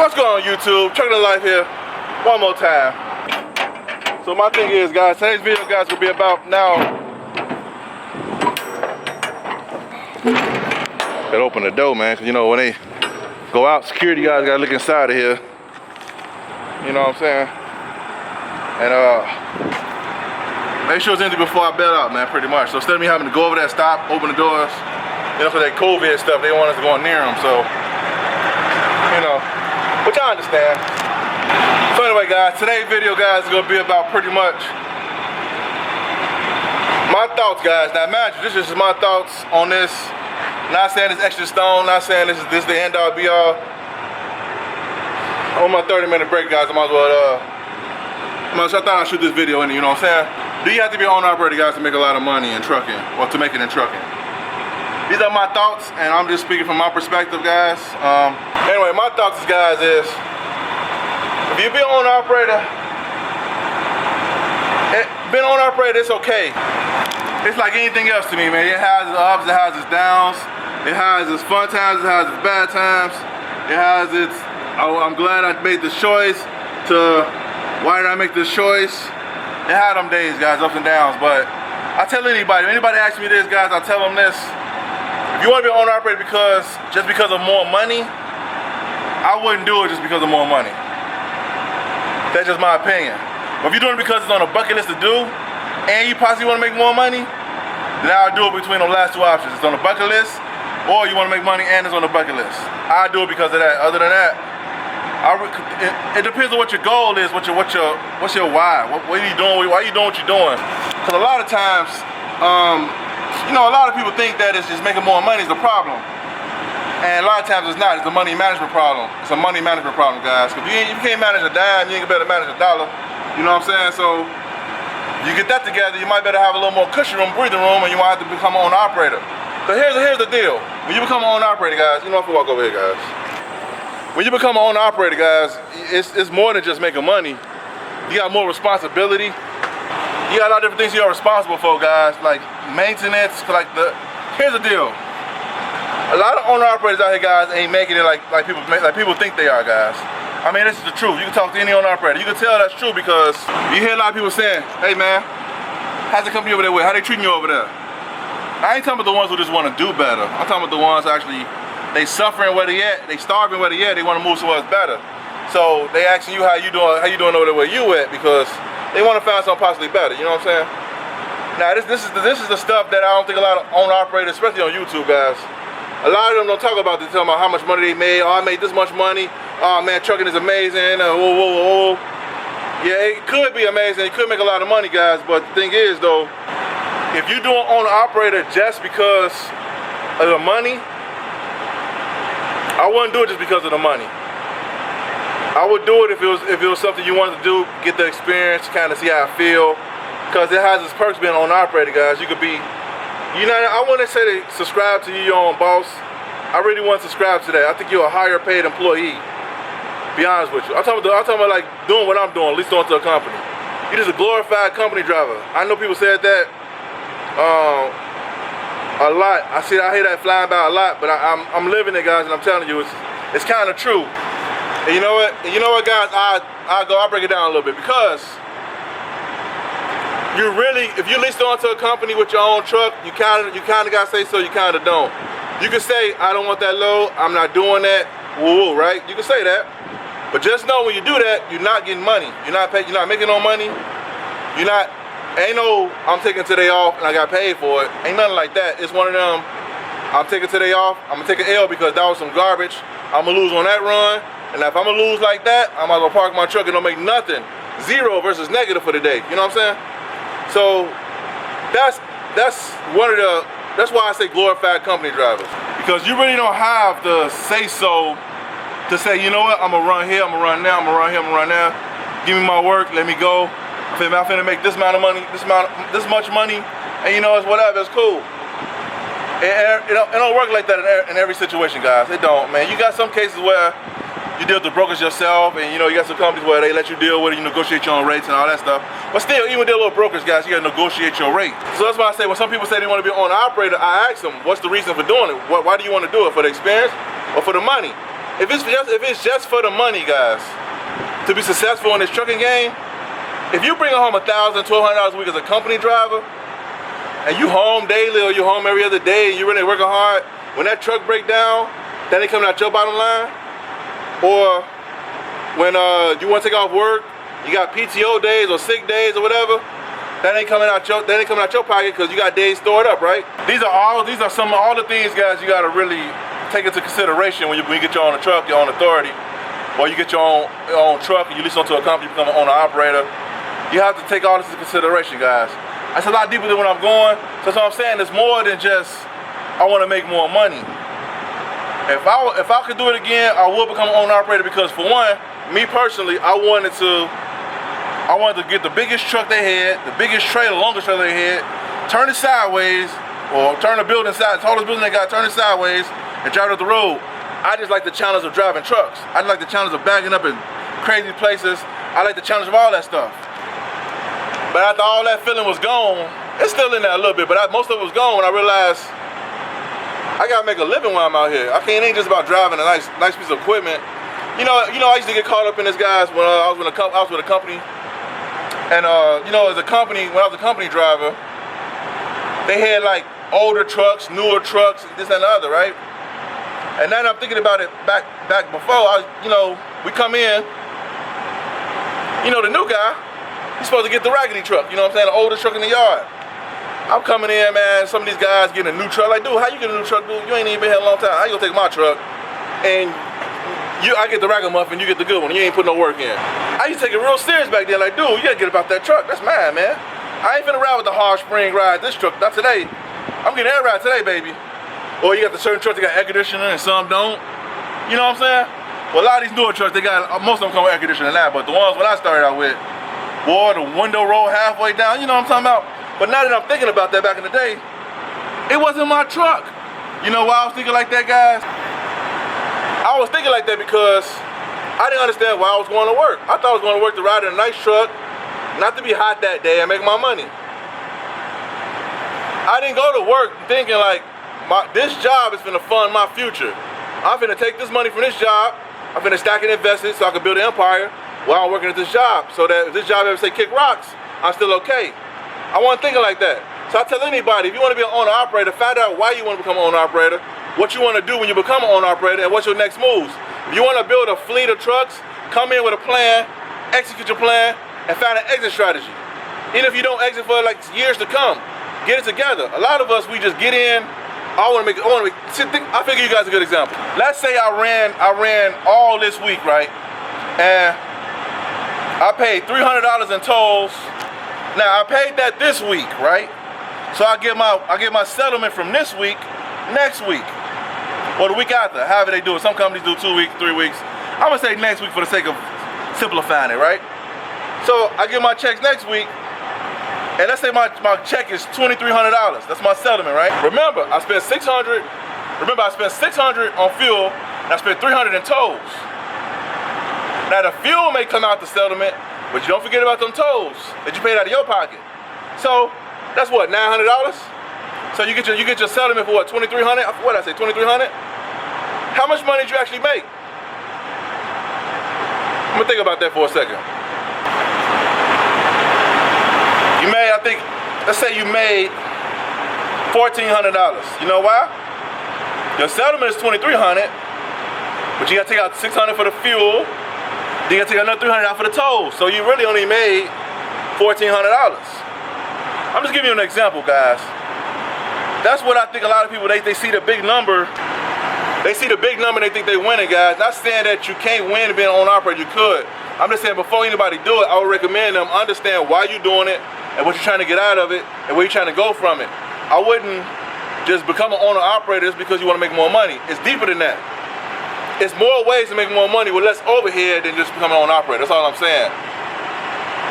What's going on, YouTube? Trucking the Life here, one more time. So my thing is, guys, today's video, guys, will be about now. Gotta open the door, man, because you know when they go out, security guys gotta look inside of here. You know what I'm saying? And make sure it's empty before I bail out, man, pretty much. So instead of me having to go over there, stop, open the doors, you know, for that COVID stuff, they don't want us going near them. So, you know, which I understand. So anyway, guys, today's video, guys, is gonna be about pretty much my thoughts, guys. Now, imagine this is my thoughts on this. Not saying it's extra stone, not saying this is the end all be all. On my 30-minute break, guys, I might as well I thought I'd shoot this video in it, you know what I'm saying? Do you have to be an owner-operator, guys, to make a lot of money in trucking, or to make it in trucking? These are my thoughts, and I'm just speaking from my perspective, guys. Anyway, my thoughts, guys, is if you be an owner-operator, being an owner-operator, it's okay. It's like anything else to me, man. It has its ups, it has its downs, it has its fun times, it has its bad times, it has its, I'm glad I made this choice, to why did I make this choice? It had them days, guys, ups and downs, but I tell anybody asks me this, guys, I tell them this. If you want to be an owner-operator just because of more money, I wouldn't do it just because of more money. That's just my opinion. But if you're doing it because it's on a bucket list to do, and you possibly want to make more money, then I'll do it between the last two options. It's on the bucket list, or you want to make money and it's on the bucket list. I do it because of that. Other than that, it depends on what your goal is, what's your why? What are you doing? Why are you doing what you're doing? Because a lot of times, you know, a lot of people think that it's just making more money is the problem. And a lot of times it's not. It's a money management problem. It's a money management problem, guys. Because if you can't manage a dime, you ain't better manage a dollar. You know what I'm saying? So you get that together, you might better have a little more cushion room, breathing room, and you might have to become an owner-operator. So here's the deal. When you become an owner-operator, guys, you know, if we walk over here, guys. When you become an owner-operator, guys, it's more than just making money. You got more responsibility. You got a lot of different things you're responsible for, guys, like maintenance. Here's the deal. A lot of owner-operators out here, guys, ain't making it like people think they are, guys. I mean, this is the truth. You can talk to any owner-operator. You can tell that's true because you hear a lot of people saying, "Hey, man, how's the company over there with? How they treating you over there?" I ain't talking about the ones who just want to do better. I'm talking about the ones actually, they suffering where they at, they starving where they at, they want to move towards better. So they asking you how you doing over there where you at, because they want to find something possibly better. You know what I'm saying? Now this is the stuff that I don't think a lot of owner-operators, especially on YouTube, guys, a lot of them don't talk about. They tell about how much money they made. Oh, I made this much money. Oh man, trucking is amazing. Whoa, whoa, whoa. Yeah, it could be amazing. It could make a lot of money, guys. But the thing is, though, if you do an owner-operator just because of the money, I wouldn't do it just because of the money. I would do it if it was something you wanted to do, get the experience, kind of see how I feel, because it has its perks being an owner-operator, guys. You could be, you know, I wouldn't say to subscribe to your own boss. I really want to subscribe to that. I think you're a higher paid employee. Be honest with you. I'm talking about like doing what I'm doing, at least doing to a company. You're just a glorified company driver. I know people said that a lot. I hear that flying by a lot, but I'm living it, guys, and I'm telling you, it's kind of true. And you know what, guys? I'll break it down a little bit, because if you lease onto a company with your own truck, you kind of gotta say so, you kind of don't. You can say, I don't want that load, I'm not doing that, woo, right? You can say that, but just know when you do that, you're not getting money. You're not making no money. Ain't no, I'm taking today off and I got paid for it. Ain't nothing like that. It's one of them, I'm taking today off, I'm gonna take an L because that was some garbage. I'm gonna lose on that run, and if I'm gonna lose like that, I'm gonna go park my truck and don't make nothing. Zero versus negative for the day. You know what I'm saying? So that's why I say glorified company drivers, because you really don't have the say so to say, you know what, I'm gonna run here, I'm gonna run now, I'm gonna run here, I'm gonna run now. Give me my work, let me go. I'm finna make this amount of money, this much money, and you know, it's whatever, it's cool. It don't work like that in every situation, guys. It don't, man. You got some cases where you deal with the brokers yourself, and you know, you got some companies where they let you deal with it, you negotiate your own rates and all that stuff. But still, even dealing with brokers, guys, you gotta negotiate your rate. So that's why I say, when some people say they want to be an owner-operator, I ask them, what's the reason for doing it? Why do you want to do it? For the experience or for the money? if it's just for the money, guys, to be successful in this trucking game, if you bring home $1,000, $1,200 a week as a company driver, and you home daily or you home every other day and you're really working hard, when that truck break down, that ain't coming out your bottom line. Or when you want to take off work, you got PTO days or sick days or whatever, that ain't coming out your pocket because you got days stored up, right? These are all the things, guys, you got to really take into consideration when you get your own truck, your own authority, or you get your own truck and you lease onto a company, you become an owner operator. You have to take all this into consideration, guys. That's a lot deeper than what I'm going. So that's what I'm saying. It's more than just I want to make more money. If I could do it again, I would become an owner operator because, for one, me personally, I wanted to get the biggest truck they had, the biggest trailer, longest trailer they had, turn it sideways, or turn the building side, the tallest building they got, turn it sideways, and drive it up the road. I just like the challenge of driving trucks. I just like the challenge of backing up in crazy places. I like the challenge of all that stuff. But after all that feeling was gone, it's still in there a little bit, but most of it was gone when I realized I gotta make a living while I'm out here. It ain't just about driving a nice piece of equipment. You know, I used to get caught up in this, guys, when I was with a company. And as a company, when I was a company driver, they had like older trucks, newer trucks, this and the other, right? And now that I'm thinking about it back before, we come in, the new guy, he's supposed to get the raggedy truck, you know what I'm saying, the oldest truck in the yard. I'm coming in, man, some of these guys getting a new truck. Like, dude, how you get a new truck, dude? You ain't even been here a long time. How you gonna take my truck? And I get the ragamuffin, you get the good one, and you ain't put no work in. I used to take it real serious back then, like, dude, you gotta get about that truck. That's mine, man. I ain't finna ride with the hard spring ride this truck, not today. I'm getting air ride today, baby. Or you got the certain trucks that got air conditioning and some don't. You know what I'm saying? Well, a lot of these newer trucks, most of them come with air conditioning now, but the ones when I started out with, boy, the window roll halfway down, you know what I'm talking about? But now that I'm thinking about that back in the day, it wasn't my truck. You know why I was thinking like that, guys? I was thinking like that because I didn't understand why I was going to work. I thought I was going to work to ride in a nice truck, not to be hot that day and make my money. I didn't go to work thinking like, this job is gonna fund my future. I'm gonna take this money from this job, I'm gonna stack and invest it so I can build an empire while I'm working at this job, so that if this job ever say kick rocks, I'm still okay. I wasn't thinking like that. So I tell anybody, if you want to be an owner operator, find out why you want to become an owner operator, what you want to do when you become an owner operator, and what's your next moves. If you want to build a fleet of trucks, come in with a plan, execute your plan, and find an exit strategy. Even if you don't exit for like years to come, get it together. A lot of us, we just get in. I figure you guys a good example. Let's say I ran all this week, right? And I paid $300 in tolls. Now I paid that this week, right? So I get my settlement from this week next week, or the week after, however they do it. Some companies do 2 weeks, 3 weeks. I'm gonna say next week for the sake of simplifying it, right? So I get my checks next week. And let's say my check is $2,300. That's my settlement, right? Remember, I spent $600 on fuel, and I spent $300 in tolls. Now the fuel may come out the settlement, but you don't forget about them tolls that you paid out of your pocket. So that's what, $900? So you get your settlement for what, $2,300? What did I say, $2,300? How much money did you actually make? I'm gonna think about that for a second. You made, let's say you made $1,400. You know why? Your settlement is $2,300, but you gotta take out $600 for the fuel, then you gotta take another $300 out for the tolls. So you really only made $1,400. I'm just giving you an example, guys. That's what I think a lot of people, they see the big number. They see the big number and they think they winning, guys. Not saying that you can't win being an owner operator, you could. I'm just saying before anybody do it, I would recommend them understand why you're doing it and what you're trying to get out of it and where you're trying to go from it. I wouldn't just become an owner operator just because you want to make more money. It's deeper than that. It's more ways to make more money with less overhead than just becoming an owner operator. That's all I'm saying.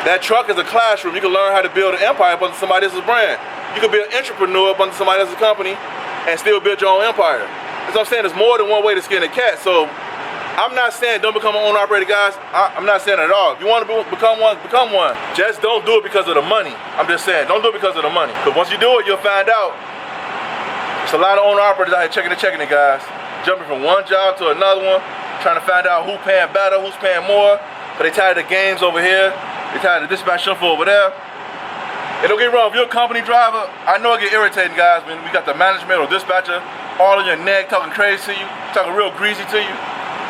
That truck is a classroom. You can learn how to build an empire up under somebody else's brand. You can be an entrepreneur up under somebody else's company and still build your own empire. That's what I'm saying. There's more than one way to skin a cat. So I'm not saying don't become an owner operator, guys. I'm not saying that at all. If you want to become one, become one. Just don't do it because of the money. I'm just saying, don't do it because of the money. Because once you do it, you'll find out. There's a lot of owner operators out here checking it, guys. Jumping from one job to another one. trying to find out who's paying better, who's paying more. But they tired of the games over here. They tired of the dispatch shuffle over there. And don't get me wrong, if you're a company driver, I know it get irritating, guys, when we got the management or dispatcher all in your neck, talking crazy to you, talking real greasy to you,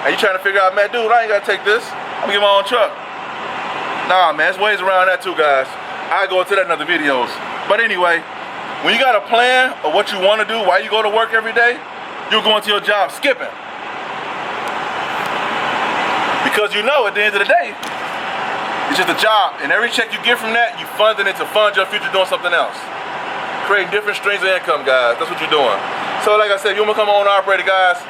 and you trying to figure out, man, dude, I ain't gotta take this. I'm gonna get my own truck. Nah, man, there's ways around that too, guys. I go into that in other videos. But anyway, when you got a plan of what you want to do, why you go to work every day, you're going to your job skipping. Because you know, at the end of the day, it's just a job, and every check you get from that, you funding it to fund your future doing something else. Creating different streams of income, guys. That's what you're doing. So like I said, if you want to become an owner-operator, guys,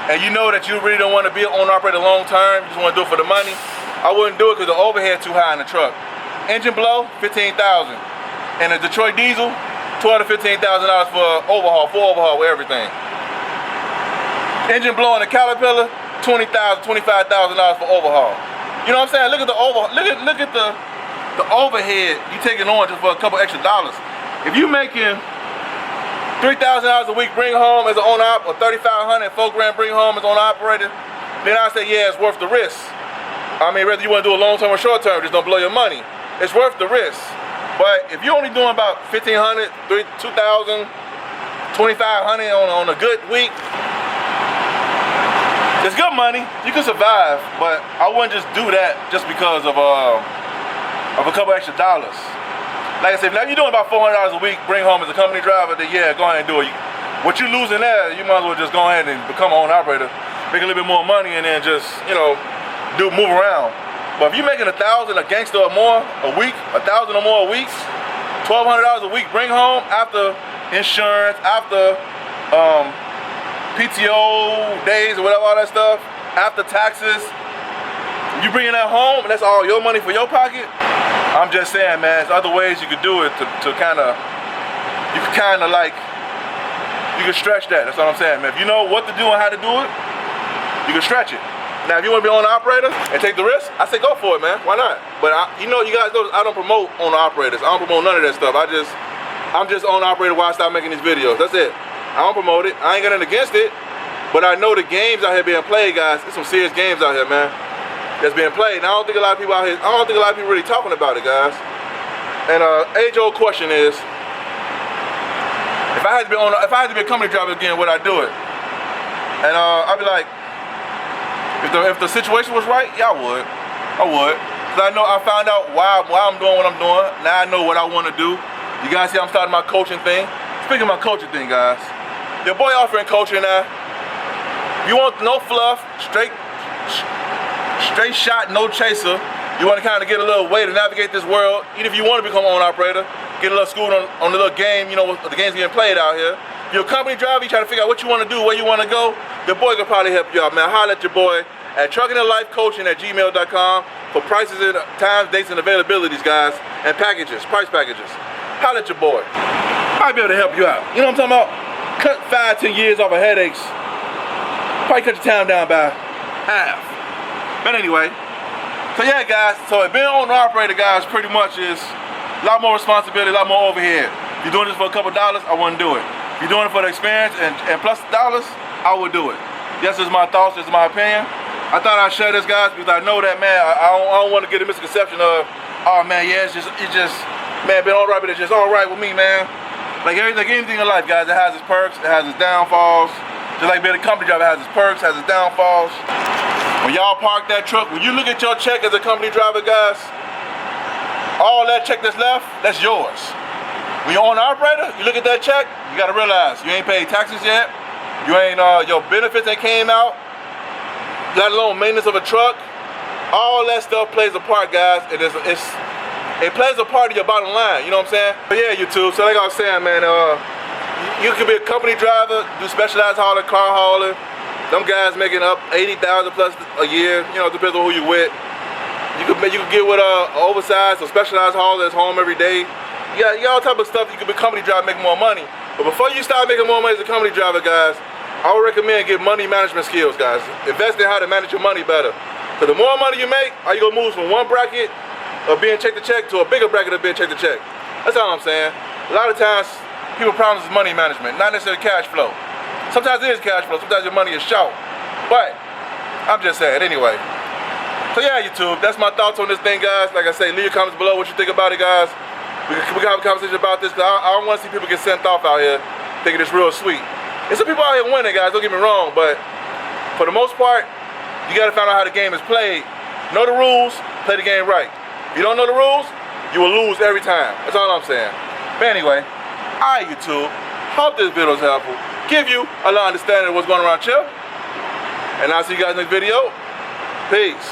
and you know that you really don't want to be an owner-operator long term, you just want to do it for the money, I wouldn't do it because the overhead too high in the truck. Engine blow, $15,000. And a Detroit diesel, $12,000 to $15,000 for overhaul, full overhaul with everything. Engine blow on the Caterpillar, $20,000, $25,000 for overhaul. You know what I'm saying? Look at the look at the overhead you taking on just for a couple extra dollars. If you making $3,000 a week bring home as an owner op, or $3,500 $4 grand bring home as an owner operator, then I say yeah, it's worth the risk. I mean, whether you want to do a long term or short term, just don't blow your money. It's worth the risk. But if you're only doing about $1,500, $2,000, $2,500 on a good week, it's good money, you can survive, but I wouldn't just do that just because of a couple extra dollars. Like I said, now if you're doing about $400 a week, bring home as a company driver, then yeah, go ahead and do it. What you losing there, you might as well just go ahead and become an owner operator, make a little bit more money, and then just, you know, move around. But if you're making $1,000 a gangster or more a week, $1,000 or more a week, $1,200 a week, bring home after insurance, after PTO days or whatever, all that stuff, after taxes, you bringing that home and that's all your money for your pocket. I'm just saying, man, there's other ways you could do it to kind of, you can stretch that. That's what I'm saying, man. If you know what to do and how to do it, you can stretch it. Now, if you want to be owner operator and take the risk, I say go for it, man. Why not? But you know, you guys know I don't promote owner operators. I don't promote none of that stuff. I'm just owner operator while I start making these videos. That's it. I don't promote it. I ain't got nothing against it. But I know the games out here being played, guys. There's some serious games out here, man, that's being played. And I don't think a lot of people out here, really talking about it, guys. And age-old question is, if I had to be a company driver again, would I do it? And I'd be like, if the situation was right, yeah, I would. Cause I found out why I'm doing what I'm doing. Now I know what I want to do. You guys see I'm starting my coaching thing. Speaking of my coaching thing, guys, your boy offering coaching now. You want no fluff, straight shot, no chaser. You want to kind of get a little way to navigate this world. Even if you want to become an owner operator, get a little school on the little game, you know, the game's getting played out here. If you're a company driver, you trying to figure out what you want to do, where you want to go, your boy can probably help you out, man. Holler at your boy at truckingandlifecoaching@gmail.com for prices and times, dates, and availabilities, guys, and packages, price packages. Holler at your boy. Probably be able to help you out. You know what I'm talking about? Cut 5-10 years off of headaches. Probably cut your time down by half. But anyway, so yeah, guys, so being an owner operator, guys, pretty much is a lot more responsibility, a lot more overhead. If you're doing this for a couple dollars, I wouldn't do it. If you're doing it for the experience and plus dollars, I would do it. Yes, this is my thoughts, this is my opinion. I thought I'd share this, guys, because I know that, man, I don't want to get a misconception of, oh man, yeah, it's just man, being an owner operator is just all right with me, man. Like anything in life, guys, it has its perks, it has its downfalls. Just like being a company driver, it has its perks, has its downfalls. When y'all park that truck, when you look at your check as a company driver, guys, all that check that's left, that's yours. When you're an operator, you look at that check, you gotta realize you ain't paid taxes yet, you ain't, your benefits that came out, let alone maintenance of a truck. All that stuff plays a part, guys, and it plays a part of your bottom line, you know what I'm saying? But yeah, YouTube, so like I was saying, man, you could be a company driver, do specialized hauler, car hauler. Them guys making up 80,000 plus a year, you know, depends on who you with. You could get with oversized or specialized hauler that's home every day. You got all type of stuff. You could be a company driver, making more money. But before you start making more money as a company driver, guys, I would recommend get money management skills, guys. Invest in how to manage your money better. Because the more money you make, are you gonna move from one bracket of being check to check to a bigger bracket of being check to check? That's all I'm saying. A lot of times, people's problems is money management, not necessarily cash flow. Sometimes it is cash flow, sometimes your money is short. But I'm just saying, anyway. So yeah, YouTube, that's my thoughts on this thing, guys. Like I say, leave your comments below what you think about it, guys. We can have a conversation about this, because I don't want to see people get sent off out here thinking it's real sweet. And some people out here winning, guys, don't get me wrong, but for the most part, you got to find out how the game is played. Know the rules, play the game right. If you don't know the rules, you will lose every time. That's all I'm saying. But anyway, alright, YouTube, hope this video is helpful. Give you a lot of understanding of what's going on around here. And I'll see you guys in the next video. Peace.